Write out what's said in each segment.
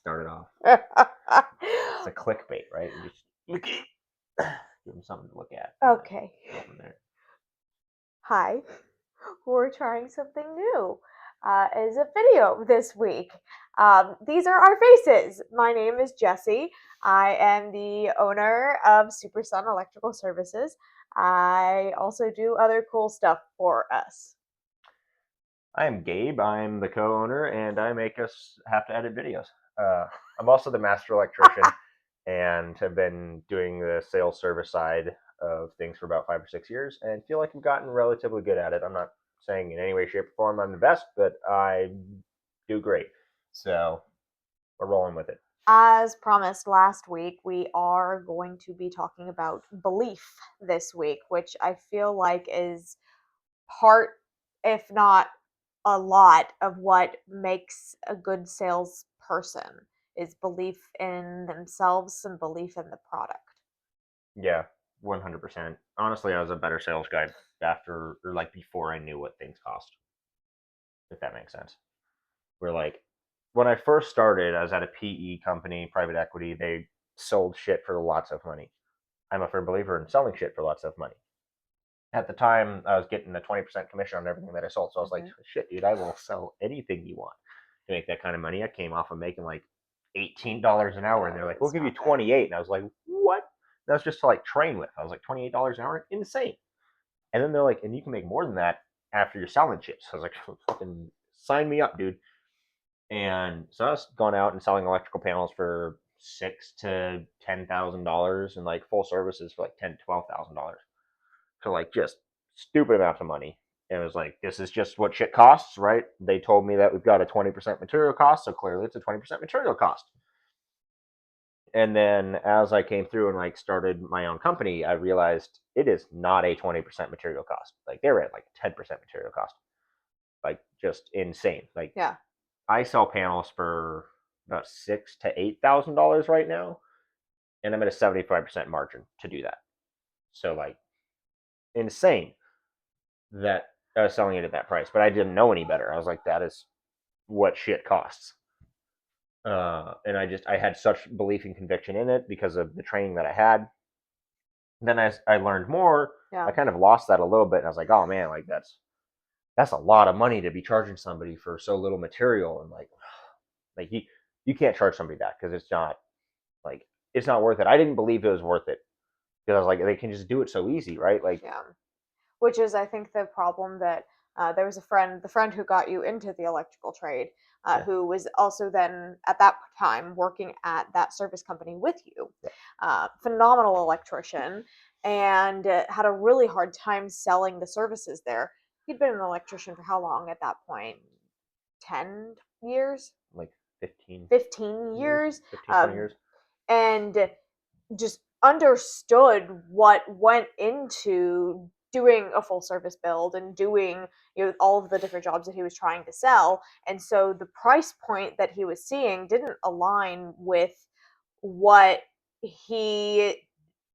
start it off. It's a clickbait, right? You just give them something to look at. Okay. Go from there. Hi. We're trying something new. As a video this week. These are our faces. My name is Jessie. I am the owner of Super Sun Electrical Services. I also do other cool stuff for us. I am Gabe. I'm the co-owner, and I make us have to edit videos. I'm also the master electrician, and have been doing the sales service side of things for about 5 or 6 years, and feel like I've gotten relatively good at it. I'm not saying in any way, shape, or form I'm the best, but I do great. So we're rolling with it. As promised last week, we are going to be talking about belief this week, which I feel like is part, if not a lot, of what makes a good salesperson is belief in themselves and belief in the product. Yeah, 100%. Honestly, I was a better sales guy after or like before I knew what things cost, if that makes sense. Where like when I first started, I was at a PE company, private equity. They sold shit for lots of money. I'm a firm believer in selling shit for lots of money. At the time, I was getting a 20% commission on everything that I sold. So I was like, shit, dude, I will sell anything you want to make that kind of money. I came off of making like $18 an hour, and they're like, we'll give you 28. And I was like, what? That was just to like train with. I was like, $28 an hour? Insane. And then they're like, and you can make more than that after you're selling shit. So I was like, fucking sign me up, dude. And so I was going out and selling electrical panels for $6,000 to $10,000, and like full services for like $10,000 to $12,000. So like just stupid amounts of money. And it was like, this is just what shit costs, right? They told me that we've got a 20% material cost, so clearly it's a 20% material cost. And then as I came through and like started my own company, I realized it is not a 20% material cost. Like they were at like 10% material cost. Like just insane. Like Yeah. I sell panels for about $6,000 to $8,000 right now, and I'm at a 75% margin to do that. So like insane that I was selling it at that price, but I didn't know any better. I was like, that is what shit costs. And I had such belief and conviction in it because of the training that I had. Then as I learned more, I kind of lost that a little bit, and I was like, oh man, like that's a lot of money to be charging somebody for so little material, and like you can't charge somebody that because like it's not worth it. I didn't believe it was worth it because I was like, they can just do it so easy, right? Like, Yeah. Which is, I think, the problem that there was the friend who got you into the electrical trade, yeah, who was also then at that time working at that service company with you. yeah. Phenomenal electrician, and had a really hard time selling the services there. He'd been an electrician for how long at that point? 10 years? Like 15 15 years, years? 15, 20 years. And just understood what went into doing a full service build and doing all of the different jobs that he was trying to sell, and so the price point that he was seeing didn't align with what he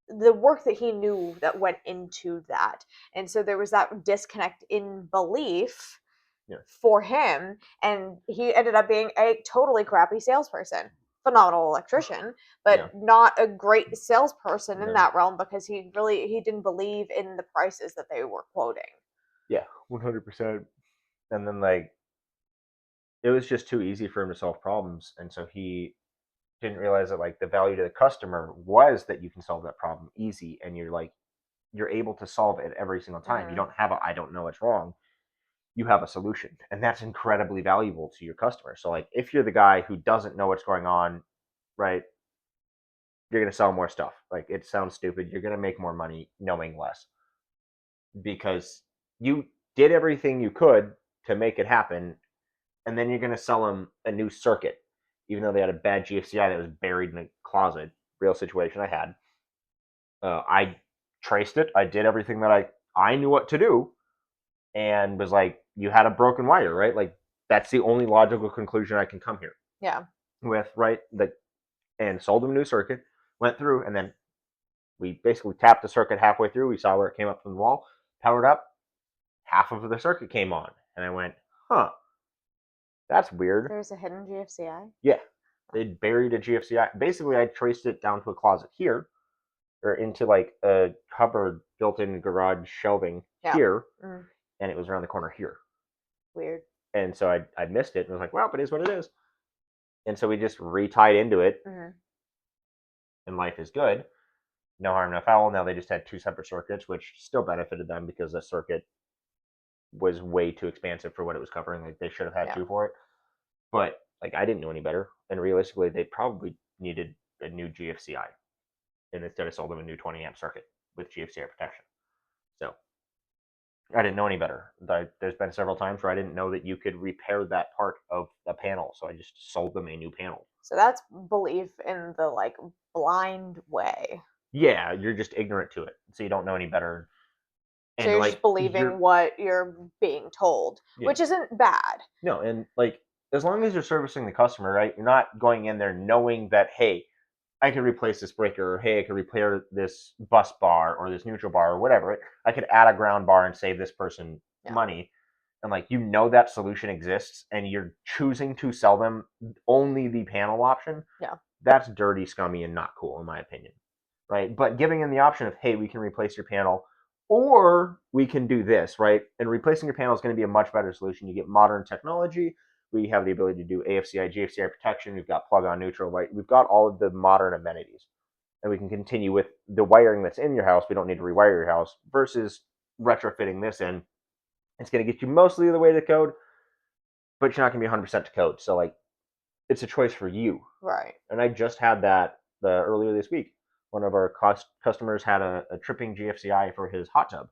the work that he knew that went into that, and so there was that disconnect in belief Yeah. for him, and he ended up being a totally crappy salesperson. Phenomenal electrician, but Yeah. not a great salesperson in No. that realm because he didn't believe in the prices that they were quoting. Yeah, 100%. And then like it was just too easy for him to solve problems, and so he didn't realize that like the value to the customer was that you can solve that problem easy, and you're able to solve it every single time. You don't have a I don't know what's wrong. You have a solution, and that's incredibly valuable to your customer. So like if you're the guy who doesn't know what's going on, right, you're going to sell more stuff. Like it sounds stupid, you're going to make more money knowing less because you did everything you could to make it happen, and then you're going to sell them a new circuit even though they had a bad GFCI that was buried in a closet. Real situation I had. I traced it. I did everything that I knew what to do, and was like, you had a broken wire, right? Like that's the only logical conclusion I can come here. Yeah. With right and sold them a new circuit. Went through, and then we basically tapped the circuit halfway through. We saw where it came up from the wall, powered up. Half of the circuit came on, and I went, huh, that's weird. There's a hidden GFCI. Yeah. They'd buried a GFCI. Basically, I traced it down to a closet here, or into like a cupboard built-in garage shelving Yeah. here, Mm, and it was around the corner here. weird. And so I missed it and was like, well, it is what it is. And so we just retied into it, Mhm. and life is good. No harm, no foul. Now they just had two separate circuits, which still benefited them because the circuit was way too expansive for what it was covering. Like they should have had Yeah. two for it. But like I didn't know any better. And realistically, they probably needed a new GFCI. And instead I sold them a new 20 amp circuit with GFCI protection. So I didn't know any better. There's been several times where I didn't know that you could repair that part of the panel, so I just sold them a new panel. So that's belief in the like blind way. Yeah, you're just ignorant to it, so you don't know any better. So And you're just like believing you're what you're being told, yeah. which isn't bad. No, and like as long as you're servicing the customer, right? You're not going in there knowing that hey, I could replace this breaker, or hey, I could repair this bus bar or this neutral bar or whatever. I could add a ground bar and save this person money. And like you know that solution exists and you're choosing to sell them only the panel option. Yeah. That's dirty, scummy, and not cool in my opinion. Right? But giving them the option of, hey, we can replace your panel or we can do this, right? And replacing your panel is going to be a much better solution. You get modern technology. We have the ability to do AFCI, GFCI protection. We've got plug on neutral, right? We've got all of the modern amenities. And we can continue with the wiring that's in your house. We don't need to rewire your house versus retrofitting this in. It's going to get you mostly the way to code, but you're not going to be 100% to code. So, like, it's a choice for you. Right. And I just had that earlier this week. One of our customers had a tripping GFCI for his hot tub.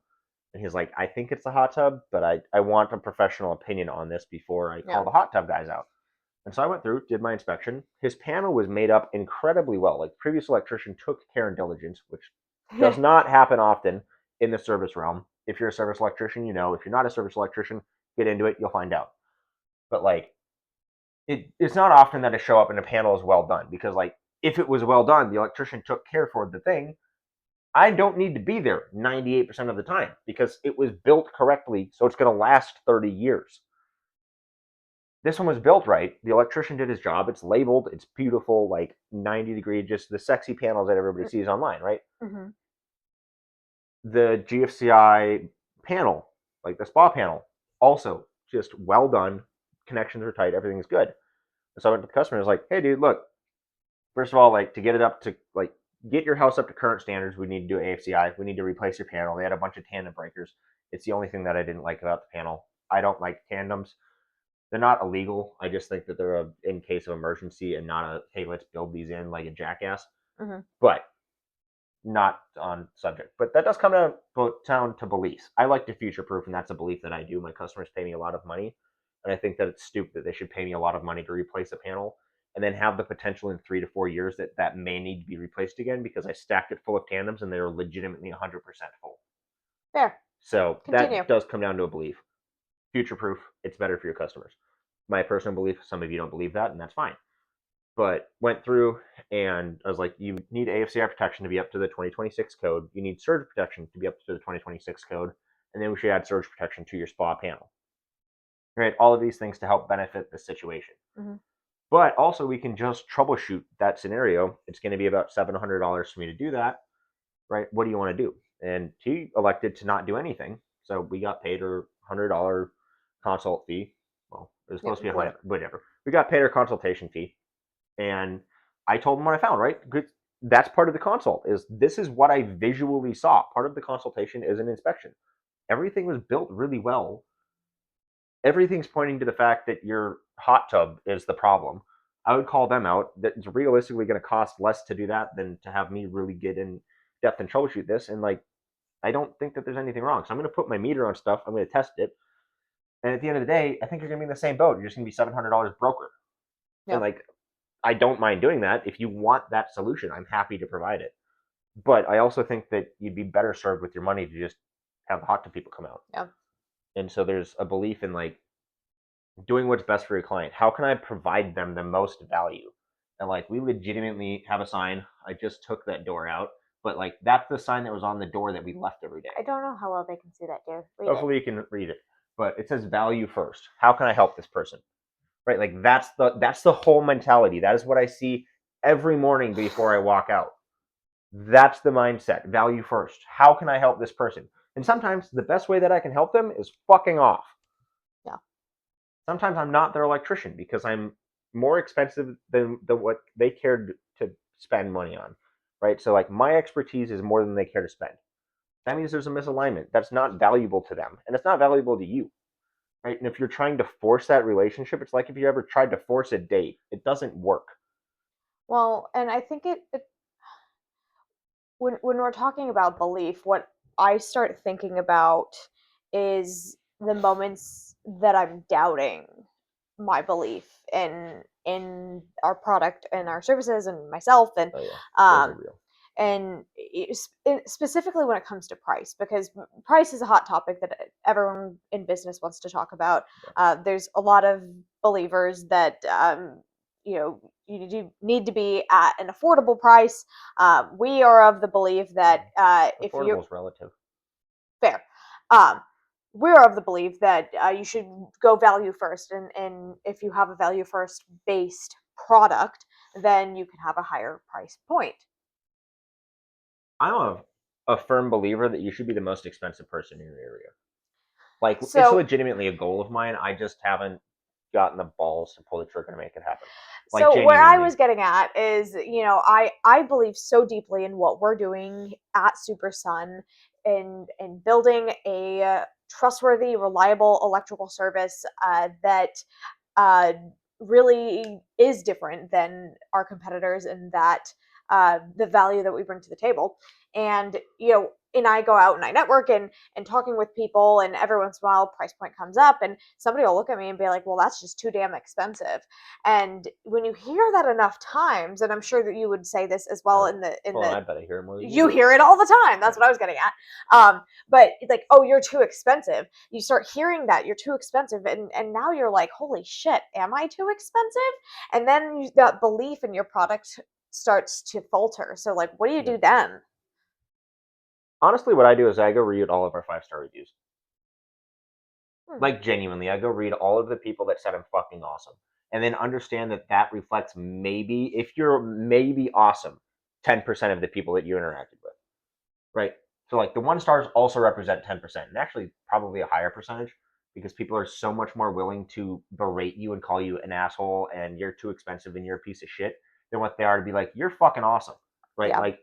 And he's like, I think it's the hot tub, but I want a professional opinion on this before I call the hot tub guys out. And so I went through, did my inspection. His panel was made up incredibly well. Like, the previous electrician took care and diligence, which does not happen often in the service realm. If you're a service electrician, you know. If you're not a service electrician, get into it, you'll find out. But like it's not often that a show up and a panel is well done because like if it was well done, the electrician took care for the thing. I don't need to be there 98% of the time because it was built correctly, so it's going to last 30 years. This one was built right. The electrician did his job. It's labeled. It's beautiful, like 90-degree, just the sexy panels that everybody sees online, right? Mm-hmm. The GFCI panel, like the spa panel, also just well done. Connections are tight. Everything's good. So I went to the customer and was like, hey, dude, look, first of all, like to get it up to like get your house up to current standards, we need to do AFCI. We need to replace your panel. They had a bunch of tandem breakers. It's the only thing that I didn't like about the panel. I don't like tandems. They're not illegal. I just think that they're in case of emergency and not a hey, let's build these in like a jackass. Mm-hmm. But not on subject. But that does come down to beliefs. I like to future proof, and that's a belief that I do. My customers pay me a lot of money, and I think that it's stupid that they should pay me a lot of money to replace a panel and then have the potential in 3 to 4 years that may need to be replaced again because I stacked it full of tandems and they're legitimately 100% full. There. So Continue. that does come down to a belief. Future proof, it's better for your customers. My personal belief, some of you don't believe that, and that's fine. But went through and I was like, you need AFCI protection to be up to the 2026 code. You need surge protection to be up to the 2026 code. And then we should add surge protection to your spa panel. Right? All of these things to help benefit the situation. Mm-hmm. But also we can just troubleshoot that scenario. It's going to be about $700 for me to do that. Right? What do you want to do? And he elected to not do anything. So we got paid our $100 consult fee. Well, it was supposed to be whatever. We got paid our consultation fee. And I told him what I found, right? That's part of the consult is this is what I visually saw. Part of the consultation is an inspection. Everything was built really well. Everything's pointing to the fact that your hot tub is the problem. I would call them out. That's realistically going to cost less to do that than to have me really get in depth and troubleshoot this. And like, I don't think that there's anything wrong. So I'm going to put my meter on stuff. I'm going to test it. And at the end of the day, I think you're going to be in the same boat. You're just going to be $700 broker. Yep. And like, I don't mind doing that. If you want that solution, I'm happy to provide it. But I also think that you'd be better served with your money to just have the hot tub people come out. Yeah. And so there's a belief in like doing what's best for your client. How can I provide them the most value? And like we legitimately have a sign. I just took that door out, but like that's the sign that was on the door that we left every day. I don't know how well they can see that, dear. Hopefully you can read it. But it says value first. How can I help this person? right? Like that's the whole mentality. That is what I see every morning before I walk out. That's the mindset. Value first. How can I help this person? And sometimes the best way that I can help them is fucking off. Yeah. Sometimes I'm not their electrician because I'm more expensive than what they cared to spend money on, right? So like my expertise is more than they care to spend. That means there's a misalignment. That's not valuable to them, and it's not valuable to you, right? And if you're trying to force that relationship, it's like if you ever tried to force a date, it doesn't work. Well, and I think it when we're talking about belief, what I start thinking about is the moments that I'm doubting my belief in our product and our services and myself Oh yeah, those are um real. and specifically when it comes to price, because price is a hot topic that everyone in business wants to talk about. Yeah. There's a lot of believers that you need to be at an affordable price. We are of the belief that if you Affordable is relative. fair. Um, we're of the belief that you should go value first, and if you have a value first based product, then you can have a higher price point. I'm a firm believer that you should be the most expensive person in your area. Like it's So, legitimately a goal of mine. I just haven't gotten the balls to pull the trigger to make it happen. Like so where I genuinely. was getting at is, I believe so deeply in what we're doing at Super Sun in building a trustworthy, reliable electrical service that uh, really is different than our competitors in that the value that we bring to the table. And and I go out and I network and talking with people, and every once in a while, price point comes up, and somebody will look at me and be like, "Well, that's just too damn expensive." And when you hear that enough times, and I'm sure that you would say this as well in Well, the I bet I hear it more than you you do. hear it all the time. That's what I was getting at. But it's like, oh, you're too expensive. You start hearing that you're too expensive, and now you're like, holy shit, am I too expensive? And then that belief in your product starts to falter. So, like, what do you Yeah. do then? Honestly, what I do is I go read all of our 5-star reviews. Hmm. Like genuinely, I go read all of the people that said I'm fucking awesome, and then understand that that reflects maybe if you're maybe awesome, 10% of the people that you interacted with, right? So like the 1 stars also represent 10%, and actually probably a higher percentage because people are so much more willing to berate you and call you an asshole and you're too expensive and you're a piece of shit than what they are to be like you're fucking awesome, right? Yeah, Like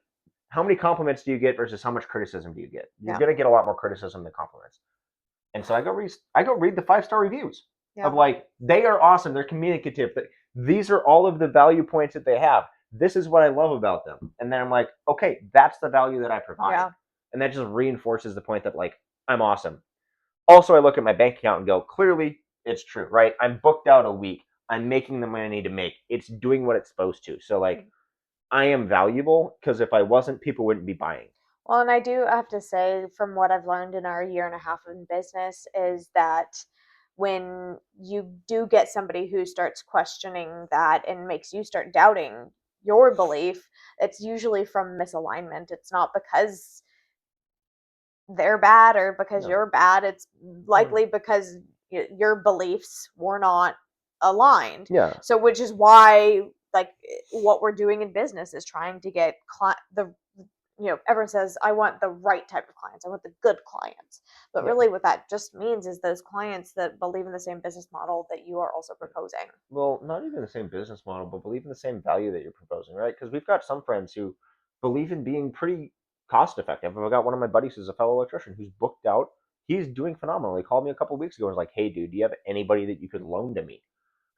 how many compliments do you get versus how much criticism do you get? You're yeah, gonna get a lot more criticism than compliments. And so I go read the 5-star reviews yeah, of like they are awesome, they're communicative. These are all of the value points that they have. This is what I love about them. And then I'm like, okay, that's the value that I provide. yeah. And that just reinforces the point that like I'm awesome. Also, I look at my bank account and go, clearly it's true, right? I'm booked out a week. I'm making the money I need to make. It's doing what it's supposed to. So like I am valuable because if I wasn't, people wouldn't be buying. Well, and I do have to say, from what I've learned in our year and a half in business, is that when you do get somebody who starts questioning that and makes you start doubting your belief, it's usually from misalignment. It's not because they're bad or because No. you're bad. It's Well, likely because your beliefs were not aligned. yeah. So, which is why, like, what we're doing in business is trying to get the everyone says, I want the right type of clients. I want the good clients. But Yeah. really, what that just means is those clients that believe in the same business model that you are also proposing. Well, not even the same business model, but believe in the same value that you're proposing, right? Because we've got some friends who believe in being pretty cost effective. I've got one of my buddies who's a fellow electrician who's booked out. He's doing phenomenal. He called me a couple of weeks ago and was like, "Hey, dude, do you have anybody that you could loan to me?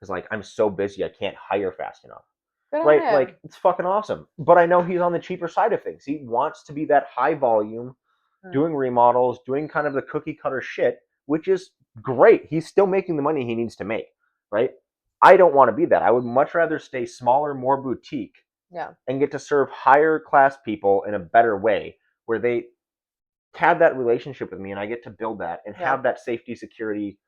Because like I'm so busy, I can't hire fast enough." Good on Right? him. Like it's fucking awesome. But I know he's on the cheaper side of things. He wants to be that high volume, Mm, doing remodels, doing kind of the cookie cutter shit, which is great. He's still making the money he needs to make, right? I don't want to be that. I would much rather stay smaller, more boutique, yeah, and get to serve higher class people in a better way where they have that relationship with me and I get to build that and yeah. have that safety, security,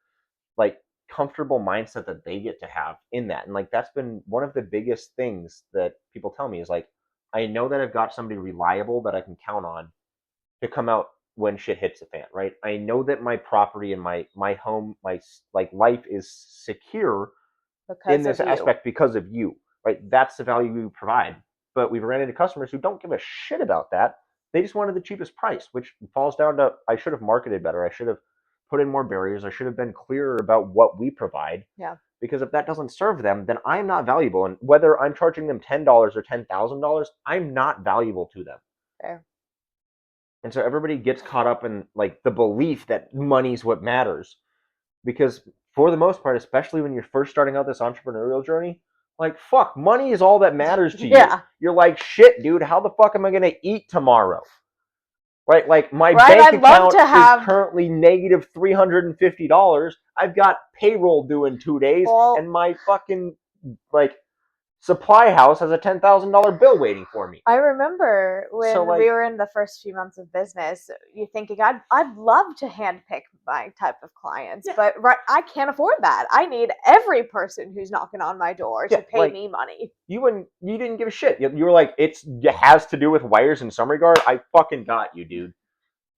like comfortable mindset that they get to have in that. And like that's been one of the biggest things that people tell me is like, I know that I've got somebody reliable that I can count on to come out when shit hits the fan, right? I know that my property and my home, my like life is secure because in this of you. aspect because of you, right? That's the value you provide. But we've ran into customers who don't give a shit about that. They just wanted the cheapest price, which falls down to I should have marketed better. I should have put in more barriers. I should have been clearer about what we provide. Yeah. Because if that doesn't serve them, then I'm not valuable. And whether I'm charging them $10 or $10,000, I'm not valuable to them. Fair. And so everybody gets caught up in like the belief that money's what matters. Because for the most part, especially when you're first starting out this entrepreneurial journey, like fuck, money is all that matters to you. Yeah. You're like, shit, dude, how the fuck am I gonna eat tomorrow? Right? Like my Right, bank I'd love account to have- is currently negative $350. I've got payroll due in 2 days, Well- and my fucking like supply house has a $10,000 bill waiting for me. I remember when So, like- we were in the first few months of business, you thinking I'd love to handpick my type of clients, Yeah. but I can't afford that. I need every person who's knocking on my door Yeah, to pay like- me money. You didn't give a shit. You were like, it has to do with wires in some regard. I fucking got you, dude.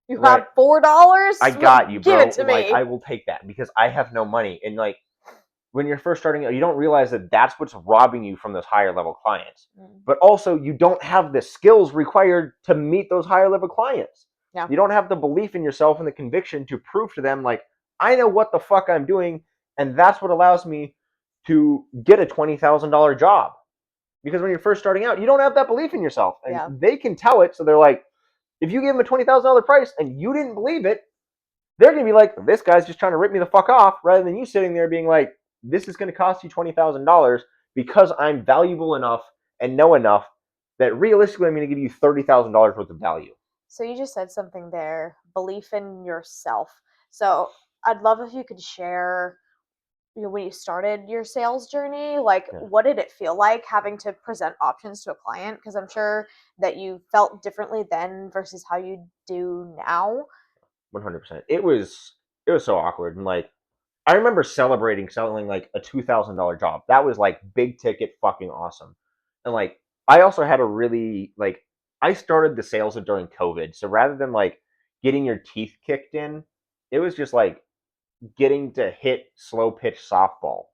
You Right. have $4? I got you, bro. Give it to Like, me. I will take that because I have no money. And like, when you're first starting out, you don't realize that that's what's robbing you from those higher level clients. But also, you don't have the skills required to meet those higher level clients. Yeah. You don't have the belief in yourself and the conviction to prove to them, like, I know what the fuck I'm doing, and that's what allows me to get a $20,000 job. Because when you're first starting out, you don't have that belief in yourself, and Yeah. they can tell it. So they're like, if you give them a $20,000 price and you didn't believe it, they're gonna be like, this guy's just trying to rip me the fuck off, rather than you sitting there being like, this is going to cost you $20,000 because I'm valuable enough and know enough that realistically I'm going to give you $30,000 worth of value. So you just said something there, belief in yourself. So I'd love if you could share, when you started your sales journey, like what did it feel like having to present options to a client? Because I'm sure that you felt differently then versus how you do now. 100%. It was so awkward, and like I remember selling like a $2,000 job. That was like big ticket, fucking awesome. And like I also had a really like I started the sales during COVID, so rather than like getting your teeth kicked in, it was just like getting to hit slow pitch softball.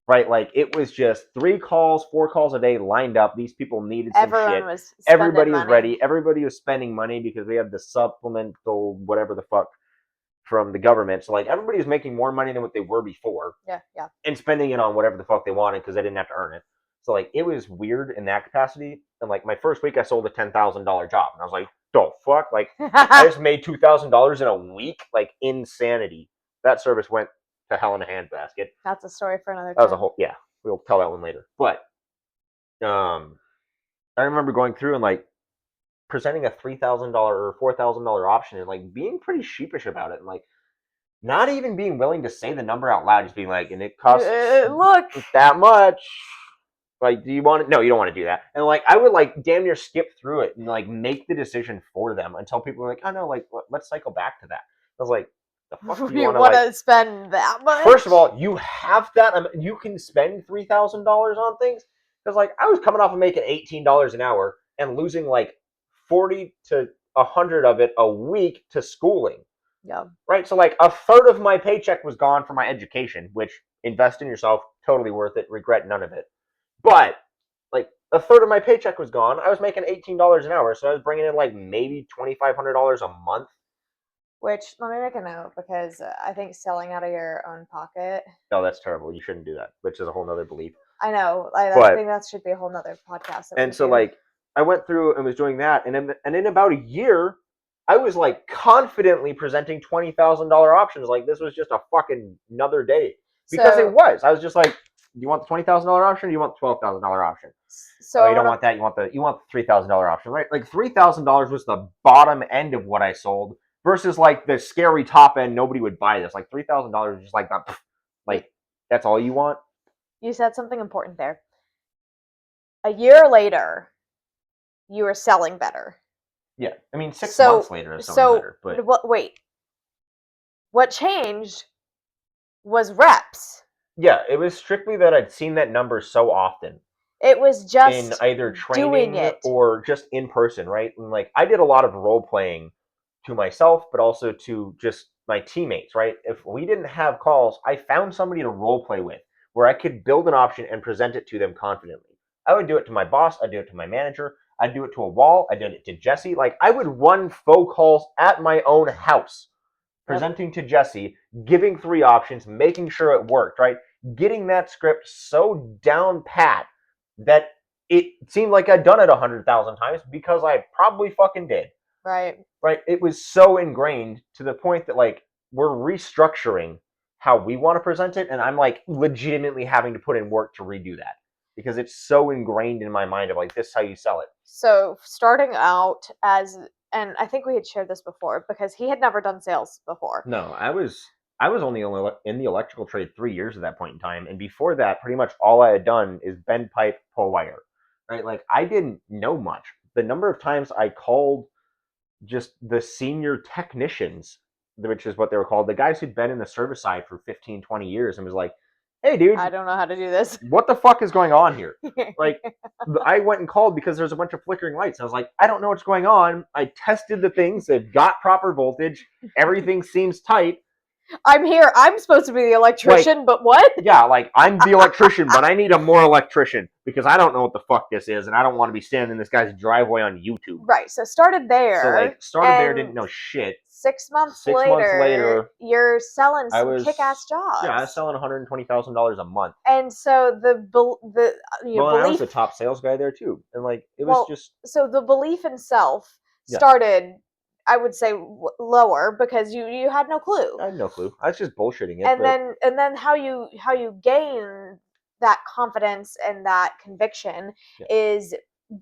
Right? Like it was just 4 calls a day lined up. These people needed some Everyone shit. was Everybody was spending ready. money. Everybody was spending money because we had the supplemental whatever the fuck from the government. So like everybody was making more money than what they were before Yeah, yeah. and spending it on whatever the fuck they wanted because they didn't have to earn it. So like it was weird in that capacity. And like my first week I sold a $10,000 job and I was like, the fuck? Like I just made $2,000 in a week? Like insanity. That service went to hell in a handbasket. That's a story for another time. That was a whole we'll tell that one later. But I remember going through and like presenting a $3,000 or $4,000 option and like being pretty sheepish about it and like not even being willing to say the number out loud, just being like, and it costs look that much. Like, do you want it? No, you don't want to do that. And like, I would like damn near skip through it and like make the decision for them until people were like, oh no, like let's cycle back to that. I was like, the fuck do you want to spend that much? First of all, you have that. You can spend $3,000 on things because like I was coming off of making $18 an hour and losing like 40 to 100 of it a week to schooling. Yeah. Right. So like a third of my paycheck was gone for my education, which invest in yourself, totally worth it. Regret none of it. But like a third of my paycheck was gone. I was making $18 an hour, so I was bringing in like maybe $2,500 a month. Which, let me make a note, because I think selling out of your own pocket. No, that's terrible. You shouldn't do that, which is a whole nother belief. I know. I think that should be a whole nother podcast. And so, like, I went through and was doing that, and in about a year, I was like confidently presenting $20,000 options. Like this was just a fucking another day because it was. I was just like, do you want the $20,000 option? Or do you want the $12,000 option? So you don't want that. You want the $3,000 option, right? Like $3,000 was the bottom end of what I sold versus like the scary top end. Nobody would buy this. Like $3,000 is just like that. Like that's all you want. You said something important there. A year later, you were selling better. Yeah, I mean 6 months later is selling better. But what changed was reps. Yeah, it was strictly that I'd seen that number so often. It was just in either training or just in person, right? And like I did a lot of role playing to myself, but also to just my teammates, right? If we didn't have calls, I found somebody to role play with. where I could build an option and present it to them confidently. I would do it to my boss. I'd do it to my manager. I'd do it to a wall. I did it to Jesse. Like, I would run faux calls at my own house, presenting to Jesse, giving 3 options, making sure it worked, right? Getting that script so down pat that it seemed like I'd done it 100,000 times because I probably fucking did. Right. Right? It was so ingrained to the point that, like, we're restructuring how we want to present it, and I'm, like, legitimately having to put in work to redo that because it's so ingrained in my mind of, like, this is how you sell it. So starting out as, and I think we had shared this before because he had never done sales before. No, I was only in the electrical trade 3 years at that point in time, and before that, pretty much all I had done is bend pipe, pull wire, right? Like, I didn't know much. The number of times I called just the senior technicians, which is what they were called, the guys who'd been in the service side for 15, 20 years, and was like, hey, dude, I don't know how to do this. what the fuck is going on here? Like, I went and called because there's a bunch of flickering lights. I was like, I don't know what's going on. I tested the things. They've got proper voltage. Everything seems tight. I'm here. I'm supposed to be the electrician, but what? Yeah, like, I'm the electrician, but I need a more electrician because I don't know what the fuck this is, and I don't want to be standing in this guy's driveway on YouTube. Right. So started there. So, like, started there, didn't know shit. 6 months 6 later, months later, you're selling I some was kick-ass jobs. Yeah, I was selling $120,000 a month. And so the Well, and I was belief, the top sales guy there too, and like it was just so the belief in self Yeah. started, I would say, lower because you had no clue. I had no clue. I was just bullshitting it. And then how you gain that confidence and that conviction Yeah. is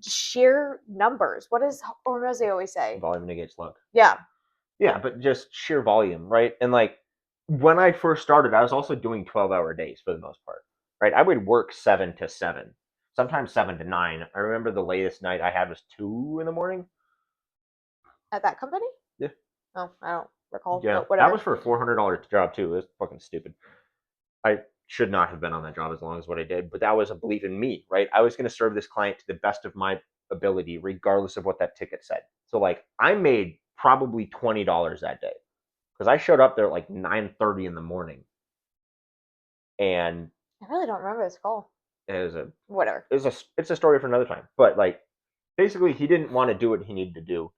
sheer numbers. What does Hormozy always say? Volume negates luck. Yeah. Yeah, but just sheer volume, right? And like when I first started, I was also doing 12-hour days for the most part, right? I would work 7 to 7, sometimes 7 to 9. I remember the latest night I had was 2 in the morning. At that company? Yeah. Oh, I don't recall. Yeah, but whatever. that was for a $400 job too. It was fucking stupid. I should not have been on that job as long as what I did, but that was a belief in me, right? I was going to serve this client to the best of my ability, regardless of what that ticket said. So, like, I made probably $20 that day because I showed up there at like 9:30 in the morning, and I really don't remember this call. it was a Whatever. it's a story for another time. But like, basically, he didn't want to do what he needed to do.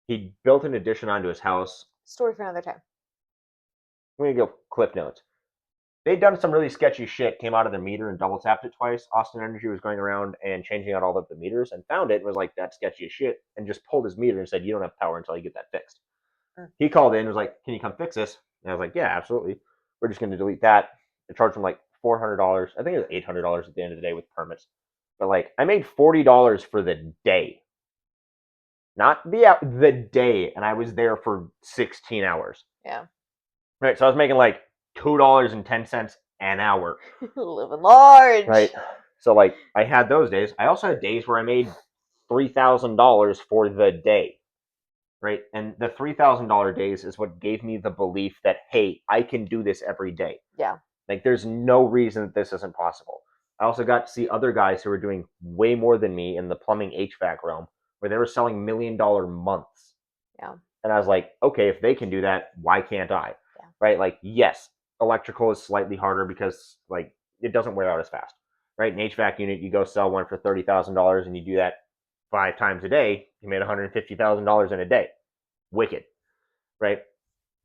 He built an addition onto his house. Story for another time. I'm gonna go cliff notes. They'd done some really sketchy shit, came out of their meter and double tapped it twice. Austin Energy was going around and changing out all of the meters and found it and was like, that's sketchy as shit, and just pulled his meter and said, you don't have power until you get that fixed. He called in and was like, can you come fix this? And I was like, yeah, absolutely. We're just going to delete that. I charged him like $400. I think it was $800 at the end of the day with permits. But like, I made $40 for the day. Not the day, and I was there for 16 hours. Yeah. Right, so I was making like $2.10 an hour. Living large. Right. So like I had those days. I also had days where I made $3,000 for the day. Right. And the $3,000 days is what gave me the belief that, hey, I can do this every day. Yeah. Like there's no reason that this isn't possible. I also got to see other guys who were doing way more than me in the plumbing HVAC realm where they were selling $1 million months. Yeah. And I was like, okay, if they can do that, why can't I? Yeah. Right? Like, yes, electrical is slightly harder because like it doesn't wear out as fast. Right? An HVAC unit, you go sell one for $30,000 and you do that 5 times a day, you made $150,000 in a day. Wicked. Right?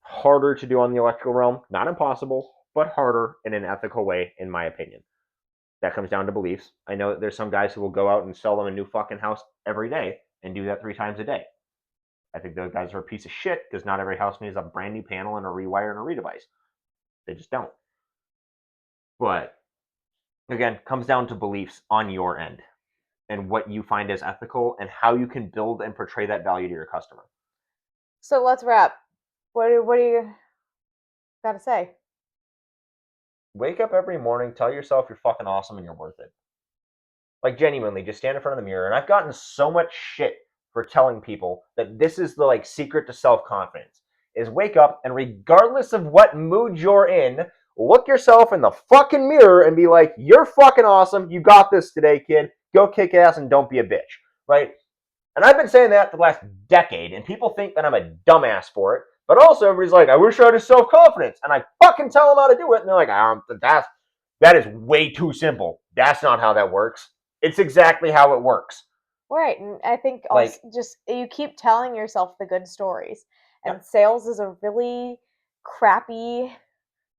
Harder to do on the electrical realm. Not impossible, but harder in an ethical way, in my opinion. That comes down to beliefs. I know that there's some guys who will go out and sell them a new fucking house every day and do that 3 times a day. I think those guys are a piece of shit because not every house needs a brand new panel and a rewire and a redevice. They just don't. But again, comes down to beliefs on your end and what you find as ethical and how you can build and portray that value to your customer. So let's wrap. What do you got to say? Wake up every morning, tell yourself you're fucking awesome and you're worth it. Like genuinely, just stand in front of the mirror. And I've gotten so much shit for telling people that this is the like secret to self-confidence is wake up and regardless of what mood you're in, look yourself in the fucking mirror and be like, you're fucking awesome. You got this today, kid. Go kick ass and don't be a bitch. Right? And I've been saying that for the last decade and people think that I'm a dumbass for it. But also everybody's like, I wish I had self-confidence. And I fucking tell them how to do it. And they're like, That is way too simple. That's not how that works. It's exactly how it works. Right, and I think Like, also just you keep telling yourself the good stories, yeah, and sales is a really crappy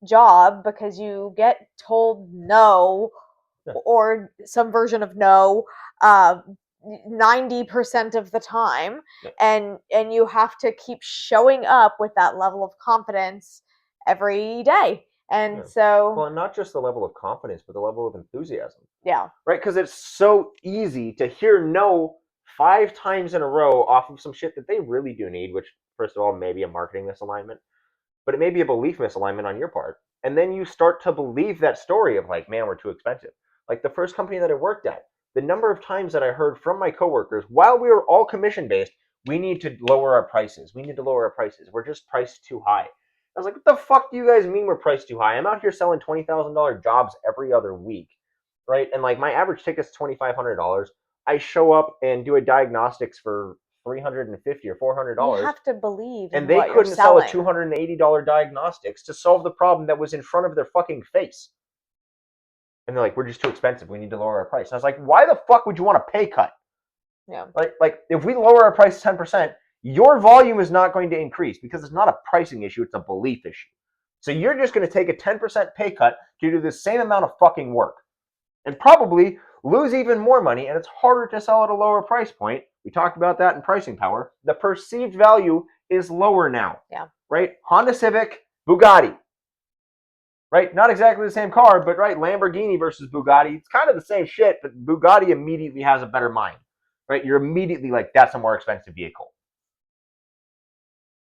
job because you get told no yeah, or some version of no uh, 90% of the time, yeah. and you have to keep showing up with that level of confidence every day. Yeah. And so Well, and not just the level of confidence, but the level of enthusiasm, yeah, right? Because it's so easy to hear no 5 times in a row off of some shit that they really do need, which, first of all, may be a marketing misalignment, but it may be a belief misalignment on your part. And then you start to believe that story of like, man, we're too expensive. Like the first company that I worked at, the number of times that I heard from my coworkers while we were all commission based, we need to lower our prices. We need to lower our prices. We're just priced too high. I was like, what the fuck do you guys mean we're priced too high? I'm out here selling $20,000 jobs every other week, right? And like my average ticket's $2,500. I show up and do a diagnostics for $350 or you $400, have to believe and in they what you're couldn't sell a selling. $280 diagnostics to solve the problem that was in front of their fucking face. And they're like, we're just too expensive. We need to lower our price. And I was like, why the fuck would you want a pay cut? Yeah. Like if we lower our price 10%, your volume is not going to increase because it's not a pricing issue, it's a belief issue. So you're just going to take a 10% pay cut to do the same amount of fucking work and probably lose even more money, and it's harder to sell at a lower price point. We talked about that in pricing power. The perceived value is lower now. Yeah. Right? Honda Civic, Bugatti. Right? Not exactly the same car, but right, Lamborghini versus Bugatti. It's kind of the same shit, but Bugatti immediately has a better mind. Right? You're immediately like, that's a more expensive vehicle.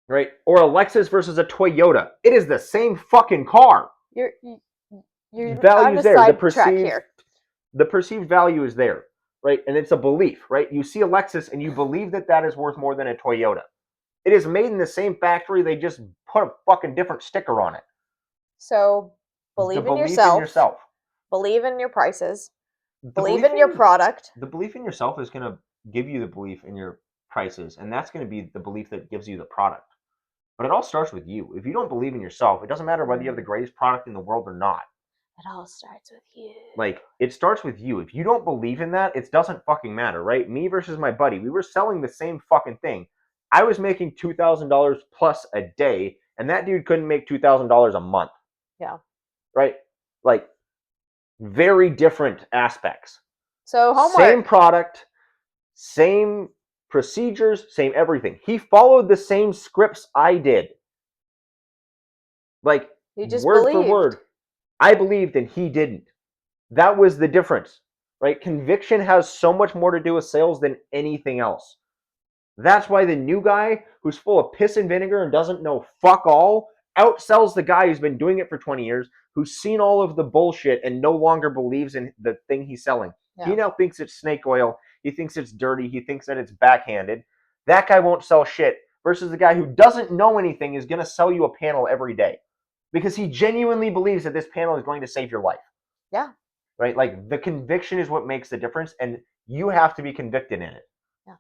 Right? Or a Lexus versus a Toyota. It is the same fucking car. You're on Value's a there. sidetrack here. The perceived value is there, right? And it's a belief, right? You see a Lexus and you believe that that is worth more than a Toyota. It is made in the same factory. They just put a fucking different sticker on it. So The believe in belief in yourself, yourself. believe in your prices, The believe belief in your in product. the belief in yourself is going to give you the belief in your prices, and that's going to be the belief that gives you the product. But it all starts with you. If you don't believe in yourself, it doesn't matter whether you have the greatest product in the world or not. It all starts with you. Like, it starts with you. If you don't believe in that, it doesn't fucking matter, right? Me versus my buddy, we were selling the same fucking thing. I was making $2,000 plus a day, and that dude couldn't make $2,000 a month. Yeah. Right? Like, very different aspects. So homework. Same product, same procedures, same everything. He followed the same scripts I did. Like, You just word for believed. word. I believed and he didn't. That was the difference, right? Conviction has so much more to do with sales than anything else. That's why the new guy who's full of piss and vinegar and doesn't know fuck all outsells the guy who's been doing it for 20 years, who's seen all of the bullshit and no longer believes in the thing he's selling. Yeah. He now thinks it's snake oil. He thinks it's dirty. He thinks that it's backhanded. That guy won't sell shit versus the guy who doesn't know anything is going to sell you a panel every day because he genuinely believes that this panel is going to save your life. Yeah. Right? Like the conviction is what makes the difference, and you have to be convicted in it. Yeah.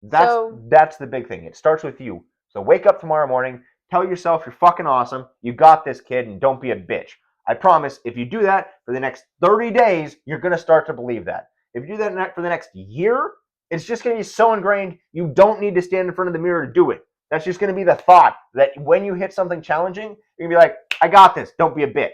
That's the big thing. It starts with you. So wake up tomorrow morning, tell yourself you're fucking awesome, you got this, kid, and don't be a bitch. I promise, if you do that for the next 30 days, you're going to start to believe that. If you do that for the next year, it's just going to be so ingrained, you don't need to stand in front of the mirror to do it. That's just going to be the thought that when you hit something challenging, you're going to be like, I got this, don't be a bitch.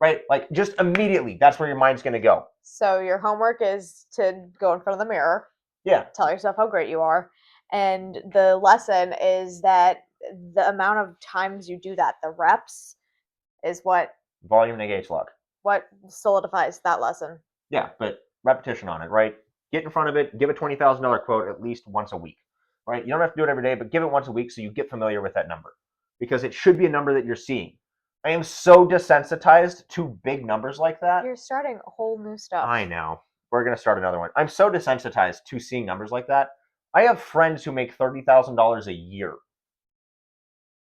Right? Like, just immediately, that's where your mind's going to go. So your homework is to go in front of the mirror. Yeah. Tell yourself how great you are. And the lesson is that the amount of times you do that, the reps, is what Volume negates luck. What solidifies that lesson. Yeah, but repetition on it, right? Get in front of it, give a $20,000 quote at least once a week, right? You don't have to do it every day, but give it once a week so you get familiar with that number because it should be a number that you're seeing. I am so desensitized to big numbers like that. You're starting a whole new stuff. I know. We're going to start another one. I'm so desensitized to seeing numbers like that. I have friends who make $30,000 a year.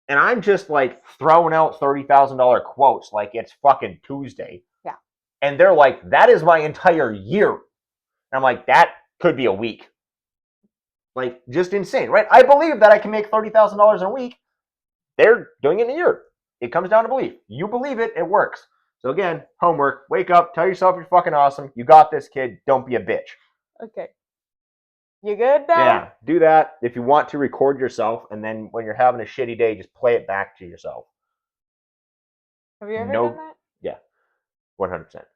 And I'm just like throwing out $30,000 quotes like it's fucking Tuesday. Yeah. And they're like, that is my entire year. And I'm like, that could be a week. Like, just insane, right? I believe that I can make $30,000 in a week. They're doing it in a year. It comes down to belief. You believe it, it works. So again, homework, wake up, tell yourself you're fucking awesome. You got this, kid. Don't be a bitch. Okay. You good now? Yeah, do that. If you want to, record yourself, and then when you're having a shitty day, just play it back to yourself. Have you ever No, done that? yeah, 100%. That's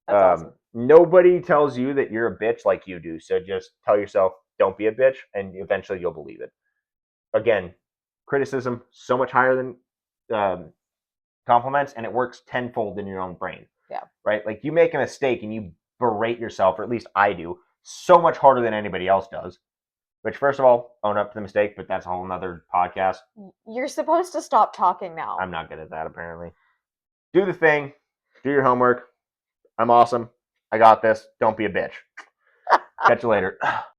awesome. Nobody tells you that you're a bitch like you do. So just tell yourself, don't be a bitch, and eventually you'll believe it. Again, criticism so much higher than compliments, and it works tenfold in your own brain. Yeah. Right? Like you make a mistake and you berate yourself, or at least I do, so much harder than anybody else does. Which, first of all, own up to the mistake, but that's a whole nother podcast. You're supposed to stop talking now. I'm not good at that, apparently. Do the thing. Do your homework. I'm awesome. I got this. Don't be a bitch. Catch you later.